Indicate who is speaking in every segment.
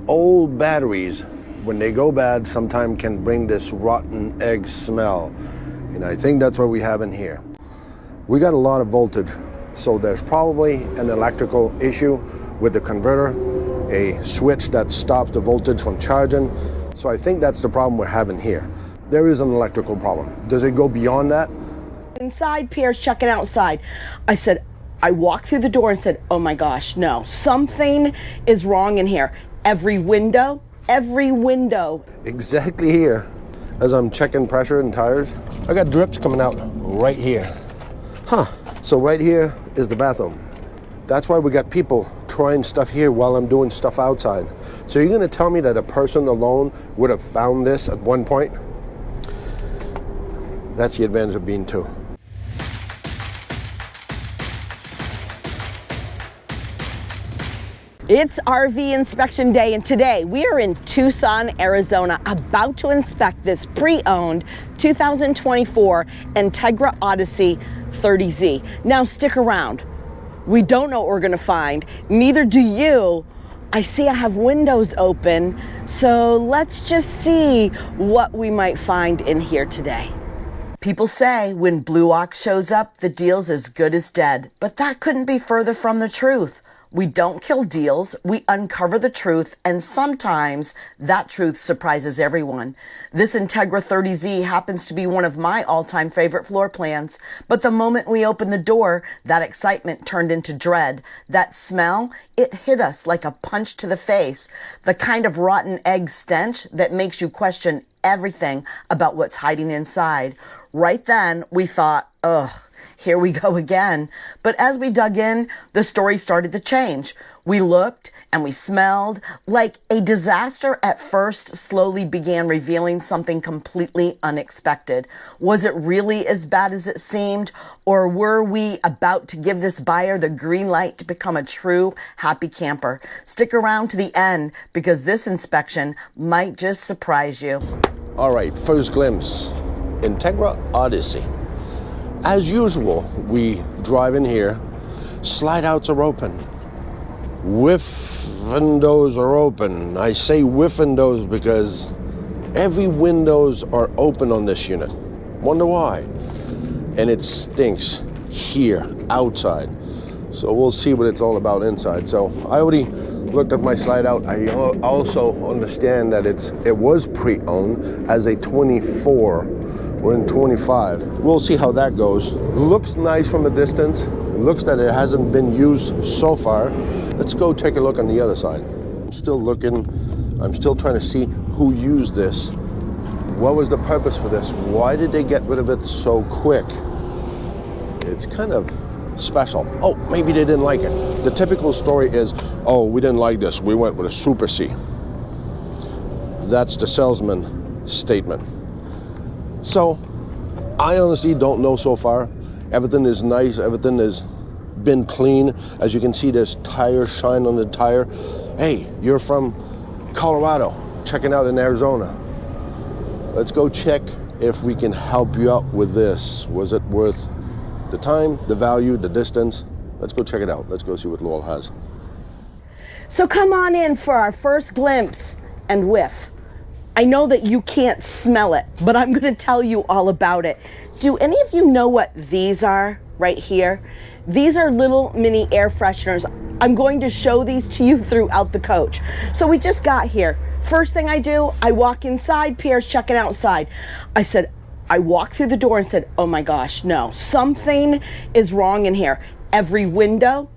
Speaker 1: old batteries, when they go bad, sometimes can bring this rotten egg smell. And I think that's what we have in here. We got a lot of voltage, so there's probably an electrical issue with the converter, a switch that stops the voltage from charging. So I think that's the problem we're having here. There is an electrical problem. Does it go beyond that?
Speaker 2: Inside, Pierre's checking outside. I walked through the door and said, oh my gosh, no, something is wrong in here. Every window.
Speaker 1: Exactly here, as I'm checking pressure and tires, I got drips coming out right here. So right here is the bathroom. That's why we got people trying stuff here while I'm doing stuff outside. So you're gonna tell me that a person alone would have found this at one point? That's the advantage of being two.
Speaker 2: It's RV inspection day, and today we are in Tucson, Arizona, about to inspect this pre-owned 2024 Entegra Odyssey 30Z. Now stick around. We don't know what we're gonna find, neither do you. I see I have windows open, so let's just see what we might find in here today. People say when Blue Ox shows up, the deal's as good as dead, but that couldn't be further from the truth. We don't kill deals, we uncover the truth, and sometimes that truth surprises everyone. This Entegra 30Z happens to be one of my all-time favorite floor plans, but the moment we opened the door, that excitement turned into dread. That smell, it hit us like a punch to the face, the kind of rotten egg stench that makes you question everything about what's hiding inside. Right then, we thought, ugh, here we go again. But as we dug in, the story started to change. We looked and we smelled like a disaster at first slowly began revealing something completely unexpected. Was it really as bad as it seemed? Or were we about to give this buyer the green light to become a true happy camper? Stick around to the end because this inspection might just surprise you.
Speaker 1: All right, first glimpse, Entegra Odyssey. As usual, we drive in here, slide outs are open, whiff windows are open. I say whiff windows because every windows are open on this unit. Wonder why? And it stinks here, outside. So we'll see what it's all about inside. So I already looked at my slide out. I also understand that it was pre-owned as a 24. We're in 25. We'll see how that goes. Looks nice from a distance. It looks that it hasn't been used so far. Let's go take a look on the other side. I'm still looking. I'm still trying to see who used this. What was the purpose for this? Why did they get rid of it so quick? It's kind of special. Oh, maybe they didn't like it. The typical story is, oh, we didn't like this. We went with a Super C. That's the salesman statement. So, I honestly don't know so far. Everything is nice, everything has been clean. As you can see, there's tire shine on the tire. Hey, you're from Colorado, checking out in Arizona. Let's go check if we can help you out with this. Was it worth the time, the value, the distance? Let's go check it out. Let's go see what Lowell has.
Speaker 2: So come on in for our first glimpse and whiff. I know that you can't smell it, but I'm going to tell you all about it. Do any of you know what these are right here? These are little mini air fresheners. I'm going to show these to you throughout the coach. So we just got here. First thing I do, I walk inside, Pierre's checking outside. I walked through the door and said, oh my gosh, no, something is wrong in here. Every window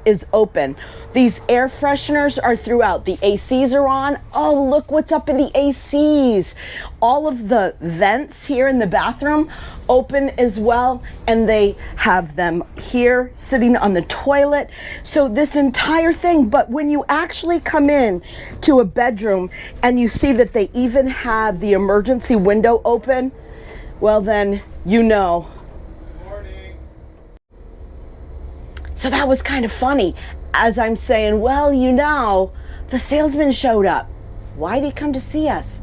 Speaker 2: is open. These air fresheners are throughout. The ACs are on. Oh, look what's up in the ACs. All of the vents here in the bathroom open as well, and they have them here sitting on the toilet. So this entire thing, but when you actually come in to a bedroom and you see that they even have the emergency window open, well then you know. So that was kind of funny. As I'm saying, well, you know, the salesman showed up. Why did he come to see us?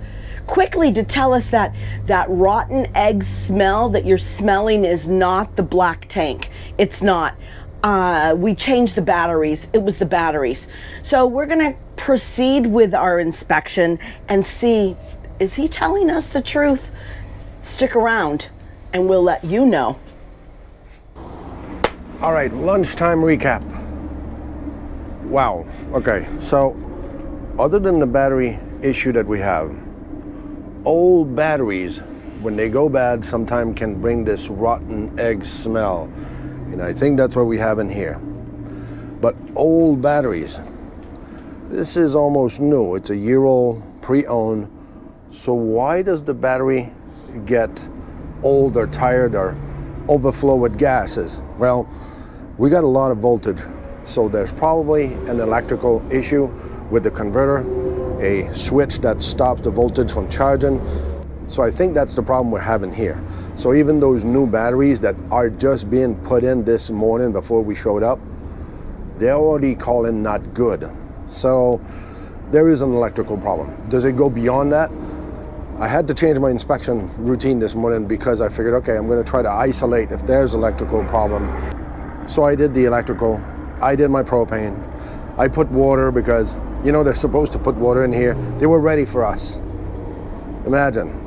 Speaker 2: Quickly to tell us that that rotten egg smell that you're smelling is not the black tank. It's not. We changed the batteries. It was the batteries. So we're gonna proceed with our inspection and see, is he telling us the truth? Stick around and we'll let you know.
Speaker 1: All right, lunchtime recap. Wow, okay, so other than the battery issue that we have, old batteries, when they go bad, sometimes can bring this rotten egg smell. And I think that's what we have in here. But old batteries, this is almost new. It's a year old, pre-owned. So why does the battery get old or tired or overflow with gases? Well, we got a lot of voltage. So there's probably an electrical issue with the converter, a switch that stops the voltage from charging. So I think that's the problem we're having here. So even those new batteries that are just being put in this morning before we showed up, they're already calling not good. So there is an electrical problem. Does it go beyond that? I had to change my inspection routine this morning because I figured, okay, I'm going to try to isolate if there's electrical problem. So I did the electrical, I did my propane, I put water because, you know, they're supposed to put water in here. They were ready for us. Imagine.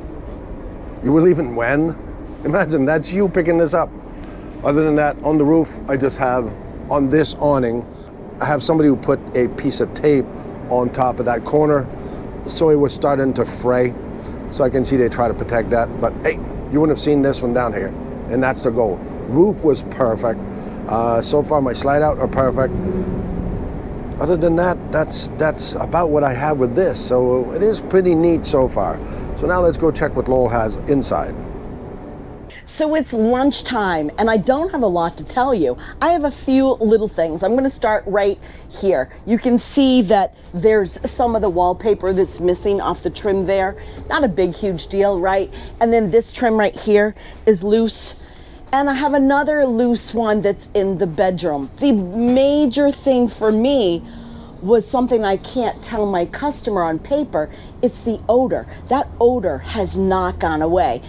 Speaker 1: You were leaving when? Imagine, that's you picking this up. Other than that, on the roof, I just have, on this awning, I have somebody who put a piece of tape on top of that corner, so it was starting to fray. So I can see they try to protect that, but hey, you wouldn't have seen this one down here, and that's the goal. Roof was perfect. So far, my slide out are perfect. Other than that, that's about what I have with this. So it is pretty neat so far. So now let's go check what Lowell has inside.
Speaker 2: So it's lunchtime and I don't have a lot to tell you. I have a few little things. I'm going to start right here. You can see that there's some of the wallpaper that's missing off the trim there. Not a big, huge deal, right? And then this trim right here is loose. And I have another loose one that's in the bedroom. The major thing for me was something I can't tell my customer on paper. It's the odor. That odor has not gone away.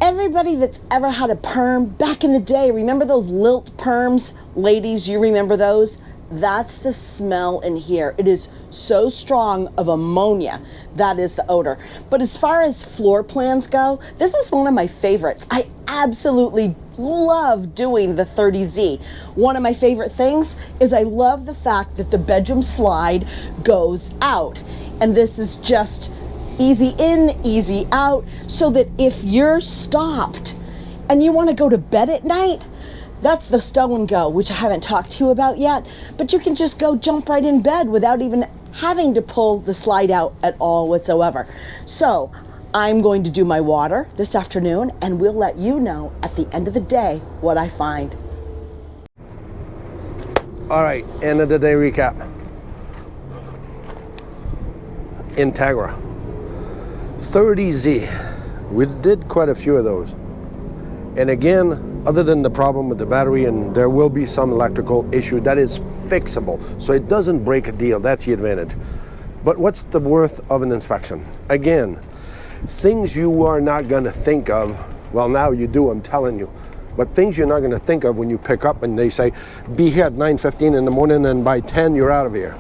Speaker 2: Everybody that's ever had a perm back in the day, remember those lilt perms? Ladies, you remember those? That's the smell in here. It is so strong of ammonia. That is the odor. But as far as floor plans go, this is one of my favorites. I absolutely love doing the 30Z. One of my favorite things is I love the fact that the bedroom slide goes out. And this is just easy in, easy out, so that if you're stopped and you want to go to bed at night, that's the stow and go, which I haven't talked to you about yet, but you can just go jump right in bed without even having to pull the slide out at all whatsoever. So I'm going to do my water this afternoon and we'll let you know at the end of the day what I find.
Speaker 1: All right, end of the day recap. Entegra 30Z. We did quite a few of those. And again, other than the problem with the battery, and there will be some electrical issue that is fixable, so it doesn't break a deal. That's the advantage. But what's the worth of an inspection? Again, things you are not going to think of, well, now you do, I'm telling you, but things you're not going to think of when you pick up and they say, be here at 9:15 in the morning and by 10 you're out of here.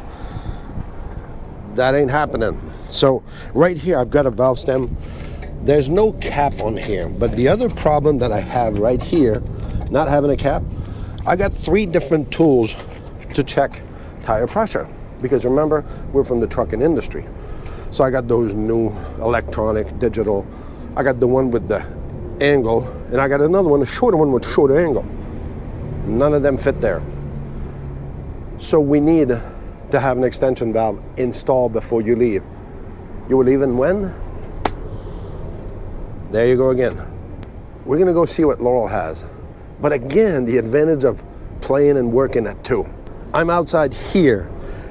Speaker 1: That ain't happening. So right here, I've got a valve stem. There's no cap on here, but the other problem that I have right here, not having a cap, I got 3 different tools to check tire pressure. Because remember, we're from the trucking industry. So I got those new electronic, digital. I got the one with the angle, and I got another one, a shorter one with shorter angle. None of them fit there. So we need to have an extension valve installed before you leave. You were leaving when? There you go again. We're gonna go see what Laurel has. But again, the advantage of playing and working at 2. I'm outside here,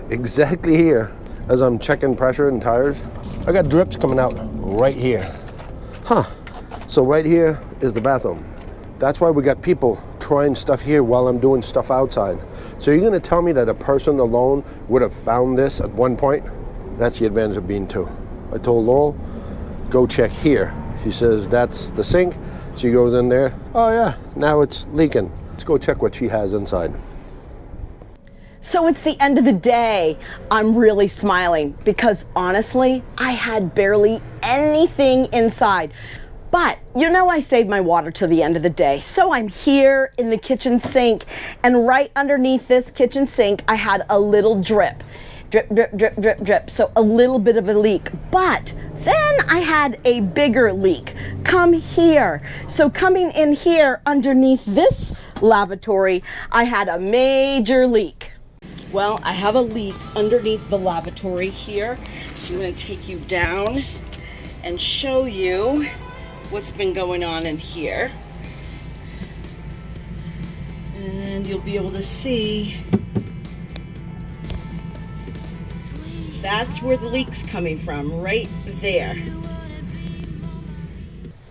Speaker 1: exactly here, as I'm checking pressure and tires. I got drips coming out right here. So right here is the bathroom. That's why we got people trying stuff here while I'm doing stuff outside. So you're gonna tell me that a person alone would have found this at one point? That's the advantage of being 2. I told Laurel, go check here. She says, that's the sink. She goes in there. Oh yeah, now it's leaking. Let's go check what she has inside.
Speaker 2: So it's the end of the day. I'm really smiling because honestly, I had barely anything inside. But you know, I saved my water to the end of the day. So I'm here in the kitchen sink, and right underneath this kitchen sink, I had a little drip. Drip, drip, drip, drip, drip. So a little bit of a leak. But then I had a bigger leak. Come here. So coming in here underneath this lavatory, I had a major leak. Well, I have a leak underneath the lavatory here. So I'm going to take you down and show you what's been going on in here. And you'll be able to see that's where the leak's coming from, right there.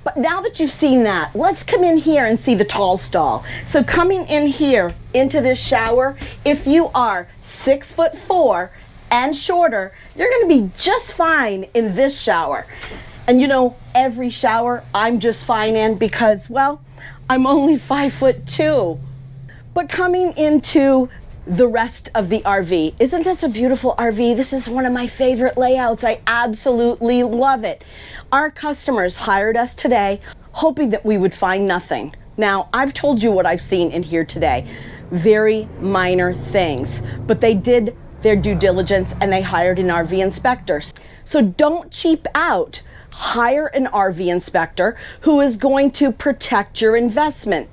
Speaker 2: But now that you've seen that, let's come in here and see the tall stall. So coming in here into this shower, if you are 6'4" and shorter, you're gonna be just fine in this shower. And you know, every shower I'm just fine in because, well, I'm only 5'2". But coming into the rest of the RV, isn't this a beautiful RV? This is one of my favorite layouts. I absolutely love it. Our customers hired us today hoping that we would find nothing. Now, I've told you what I've seen in here today. Very minor things, but they did their due diligence and they hired an RV inspector. So don't cheap out. Hire an RV inspector who is going to protect your investment.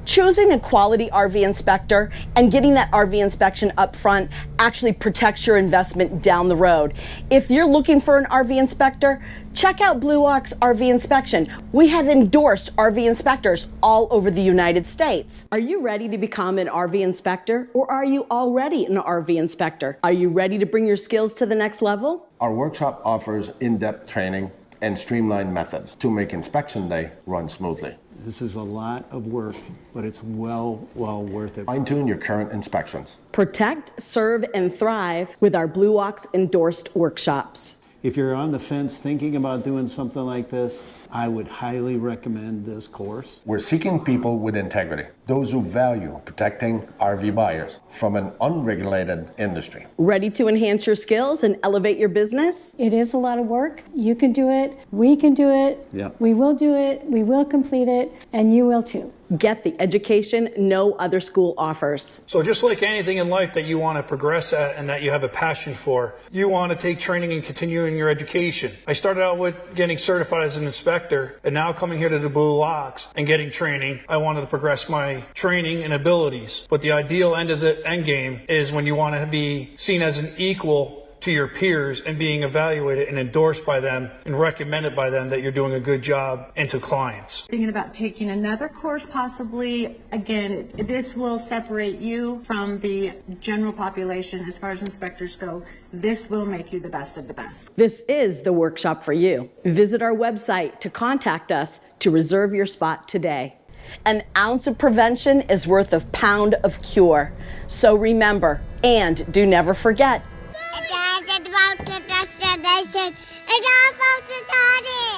Speaker 2: Choosing a quality RV inspector and getting that RV inspection up front actually protects your investment down the road. If you're looking for an RV inspector, check out Blue Ox RV Inspection. We have endorsed RV inspectors all over the United States. Are you ready to become an RV inspector, or are you already an RV inspector? Are you ready to bring your skills to the next level?
Speaker 1: Our workshop offers in-depth training and streamlined methods to make inspection day run smoothly.
Speaker 3: This is a lot of work, but it's well worth it.
Speaker 1: Fine-tune your current inspections.
Speaker 2: Protect, serve, and thrive with our Blue Ox endorsed workshops.
Speaker 3: If you're on the fence thinking about doing something like this, I would highly recommend this course.
Speaker 1: We're seeking people with integrity, those who value protecting RV buyers from an unregulated industry.
Speaker 2: Ready to enhance your skills and elevate your business?
Speaker 4: It is a lot of work. You can do it. We can do it.
Speaker 3: Yep.
Speaker 4: We will do it. We will complete it. And you will too.
Speaker 2: Get the education no other school offers.
Speaker 5: So just like anything in life that you want to progress at and that you have a passion for, you want to take training and continue in your education. I started out with getting certified as an inspector, and now coming here to the Blue Ox and getting training, I wanted to progress my training and abilities. But the ideal end of the end game is when you want to be seen as an equal to your peers and being evaluated and endorsed by them and recommended by them that you're doing a good job, and to clients.
Speaker 6: Thinking about taking another course possibly. Again, this will separate you from the general population as far as inspectors go. This will make you the best of the best.
Speaker 2: This is the workshop for you. Visit our website to contact us to reserve your spot today. An ounce of prevention is worth a pound of cure. So remember, and do never forget,
Speaker 7: It's about the destination. It's all about the party.